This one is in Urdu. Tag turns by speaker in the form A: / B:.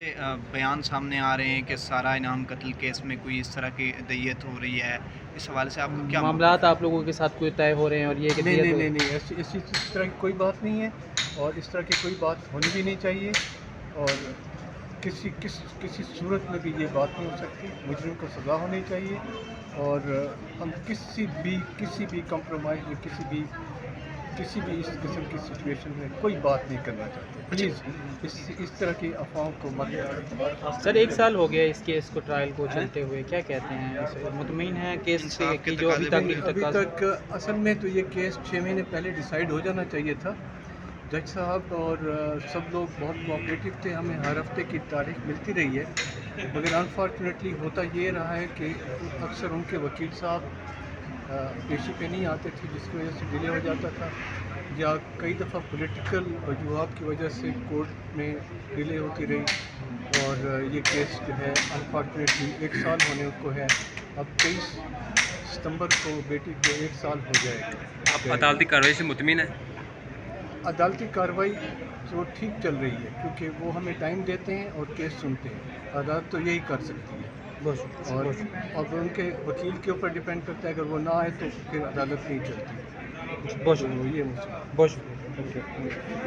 A: بیان سامنے آ رہے ہیں کہ سارا انعام قتل کیس میں کوئی اس طرح کی دیت ہو رہی ہے، اس حوالے سے آپ کا کیا
B: معاملات
A: موقف ہے؟
B: آپ لوگوں کے ساتھ کوئی طے ہو رہے ہیں اور یہ کہ
C: نہیں
B: دیت
C: نہیں
B: ہو؟
C: نہیں نہیں ایسی اس طرح کی کوئی بات نہیں ہے، اور اس طرح کی کوئی بات ہونی بھی نہیں چاہیے، اور کسی صورت میں بھی یہ بات نہیں ہو سکتی۔ مجرم کو سزا ہونی چاہیے، اور ہم کسی بھی کمپرومائز میں کسی بھی اس قسم کی سچویشن میں کوئی بات نہیں کرنا چاہتے۔ پلیز اس طرح کی افواہوں کو مت کریں۔
B: سر 1 سال ہو گیا اس کیس کو ٹرائل کو چلتے ہوئے، کیا کہتے ہیں؟ مطمئن ہیں کیس
A: انصاف کے
B: کی جو ابھی
A: تقاضے
B: تک
C: ابھی تک اصل میں تو یہ کیس 6 مہینے پہلے ڈیسائیڈ ہو جانا چاہیے تھا۔ جج صاحب اور سب لوگ بہت کوآپریٹو تھے، ہمیں ہر ہفتے کی تاریخ ملتی رہی ہے، مگر انفارچونیٹلی ہوتا یہ رہا ہے کہ اکثر ان کے وکیل صاحب پیشی پہ نہیں آتے تھے، جس کی وجہ سے ڈیلے ہو جاتا تھا، یا کئی دفعہ پولیٹیکل وجوہات کی وجہ سے کورٹ میں ڈیلے ہوتی رہی، اور یہ کیس جو ہے انفارچونیٹلی 1 سال ہونے کو ہے۔ اب 23 ستمبر کو بیٹی کو 1 سال ہو جائے گا۔
D: آپ عدالتی کارروائی سے مطمئن ہیں؟
C: عدالتی کارروائی تو ٹھیک چل رہی ہے، کیونکہ وہ ہمیں ٹائم دیتے ہیں اور کیس سنتے ہیں۔ عدالت تو یہی کر سکتی ہے، اور اب ان کے وکیل کے اوپر ڈیپینڈ کرتا ہے، اگر وہ نہ آئے تو پھر عدالت نہیں چلتی۔
B: بہت
C: تو
B: شکریہ،
C: یہ مسئلہ
B: بہت شکریہ۔